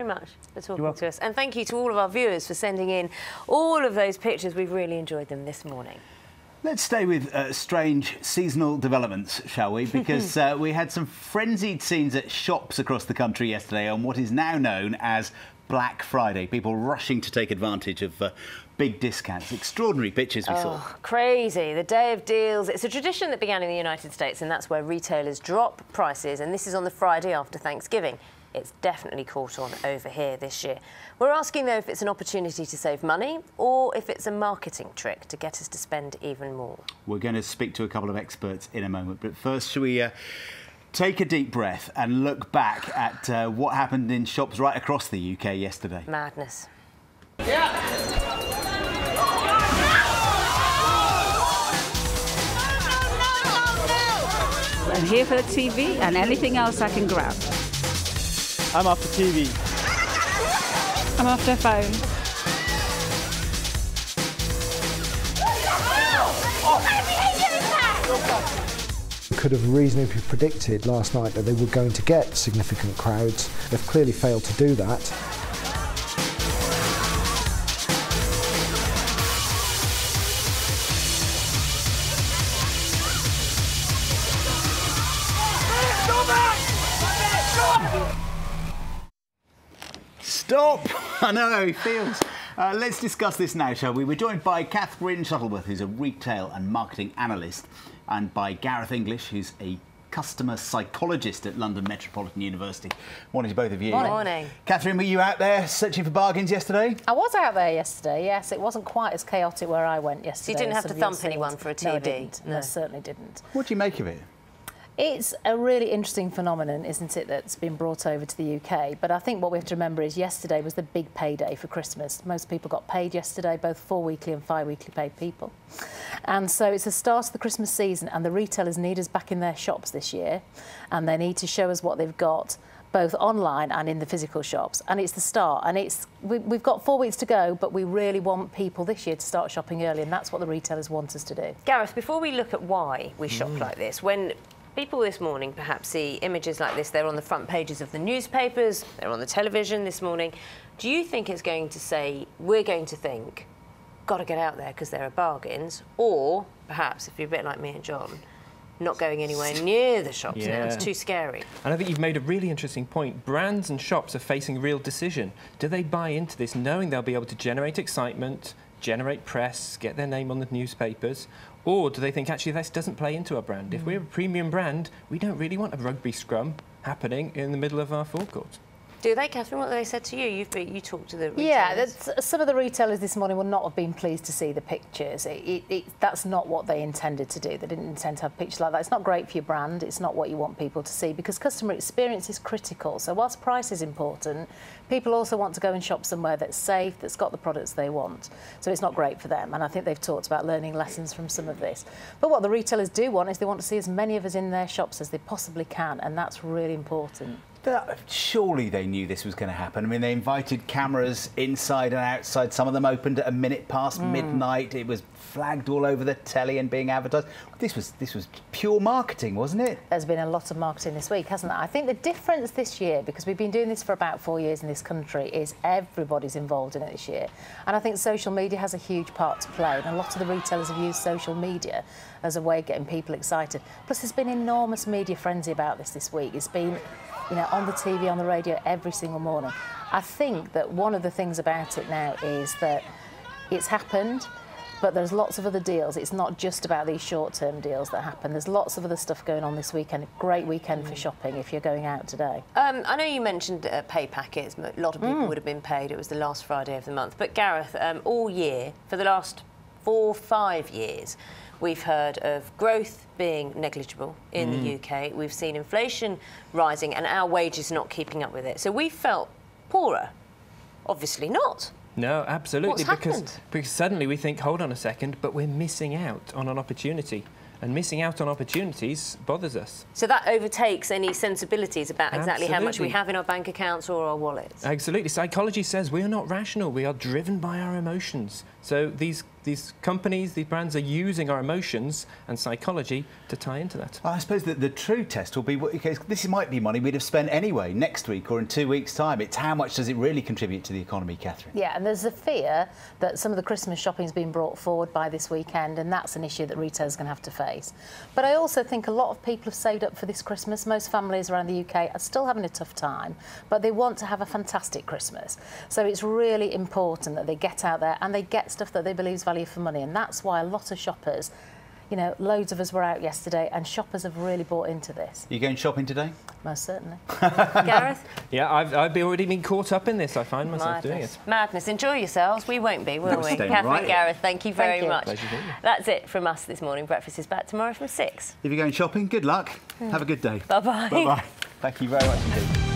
much for talking to us. And thank you to all of our viewers for sending in all of those pictures. We've really enjoyed them this morning. Let's stay with strange seasonal developments, shall we? Because we had some frenzied scenes at shops across the country yesterday on what is now known as Black Friday. People rushing to take advantage of big discounts. Extraordinary pictures we saw. Crazy. The day of deals. It's a tradition that began in the United States, and that's where retailers drop prices. And this is on the Friday after Thanksgiving. It's definitely caught on over here this year. We're asking, though, if it's an opportunity to save money or if it's a marketing trick to get us to spend even more. We're going to speak to a couple of experts in a moment. But first, shall we take a deep breath and look back at what happened in shops right across the UK yesterday? Madness. Yeah. I'm here for the TV and anything else I can grab. I'm after TV. I'm after a phone. Could have reasonably predicted last night that they were going to get significant crowds. They've clearly failed to do that. Stop! I know how he feels. Let's discuss this now, shall we? We're joined by Catherine Shuttleworth, who's a retail and marketing analyst, and by Gareth English, who's a customer psychologist at London Metropolitan University. Morning to both of you. Morning. Catherine, were you out there searching for bargains yesterday? I was out there yesterday, yes. It wasn't quite as chaotic where I went yesterday. So you didn't have to thump anyone for a TV? No, I didn't. No, I certainly didn't. What do you make of it? It's a really interesting phenomenon, isn't it, that's been brought over to the UK. But I think what we have to remember is yesterday was the big payday for Christmas. Most people got paid yesterday, both 4 weekly and 5 weekly paid people. And so it's the start of the Christmas season, and the retailers need us back in their shops this year, and they need to show us what they've got, both online and in the physical shops. And it's the start, and we've got 4 weeks to go, but we really want people this year to start shopping early, and that's what the retailers want us to do. Gareth, before we look at why we shop like this, when people this morning perhaps see images like this, they're on the front pages of the newspapers, they're on the television this morning, do you think it's going to say, we're going to think, got to get out there because there are bargains, or perhaps, if you're a bit like me and John, not going anywhere near the shops now, it's too scary? And I think you've made a really interesting point. Brands and shops are facing a real decision. Do they buy into this knowing they'll be able to generate excitement, generate press, get their name on the newspapers, or do they think, actually, this doesn't play into our brand? If we're a premium brand, we don't really want a rugby scrum happening in the middle of our forecourt. Do they, Catherine? What they said to you? You talked to the retailers. Yeah, some of the retailers this morning would not have been pleased to see the pictures. That's not what they intended to do. They didn't intend to have pictures like that. It's not great for your brand. It's not what you want people to see, because customer experience is critical. So whilst price is important, people also want to go and shop somewhere that's safe, that's got the products they want. So it's not great for them. And I think they've talked about learning lessons from some of this. But what the retailers do want is they want to see as many of us in their shops as they possibly can, and that's really important. But surely they knew this was going to happen. I mean, they invited cameras inside and outside. Some of them opened at a minute past midnight. It was flagged all over the telly and being advertised. This was pure marketing, wasn't it? There's been a lot of marketing this week, hasn't there? I think the difference this year, because we've been doing this for about 4 years in this country, is everybody's involved in it this year. And I think social media has a huge part to play. And a lot of the retailers have used social media as a way of getting people excited. Plus, there's been enormous media frenzy about this week. It's been, you know, on the TV, on the radio, every single morning. I think that one of the things about it now is that it's happened, but there's lots of other deals. It's not just about these short-term deals that happen. There's lots of other stuff going on this weekend. A great weekend for shopping if you're going out today. I know you mentioned pay packets. A lot of people would have been paid. It was the last Friday of the month. But Gareth, all year, for the last 4 or 5 years, we've heard of growth being negligible in the UK. We've seen inflation rising and our wages not keeping up with it. So we felt poorer. Obviously not. No, absolutely. What's because suddenly we think, hold on a second, but we're missing out on an opportunity. And missing out on opportunities bothers us. So that overtakes any sensibilities about exactly how much we have in our bank accounts or our wallets. Absolutely. Psychology says we are not rational. We are driven by our emotions. So these these companies, these brands are using our emotions and psychology to tie into that. I suppose that the true test will be, because this might be money we'd have spent anyway next week or in 2 weeks' time. It's how much does it really contribute to the economy, Catherine? Yeah, and there's a fear that some of the Christmas shopping's been brought forward by this weekend, and that's an issue that retailers are going to have to face. But I also think a lot of people have saved up for this Christmas. Most families around the UK are still having a tough time, but they want to have a fantastic Christmas. So it's really important that they get out there and they get stuff that they believe is value for money, and that's why a lot of shoppers, you know, loads of us were out yesterday and shoppers have really bought into this. Are you going shopping today? Most certainly. Gareth? Yeah, I've already been caught up in this. I find myself doing it. Madness. Enjoy yourselves. We won't be, will we? staying Catherine, right. Gareth, thank you very much. Pleasure to meet you. That's it from us this morning. Breakfast is back tomorrow from 6. If you're going shopping, good luck. Have a good day. Bye-bye. Bye-bye. Thank you very much indeed.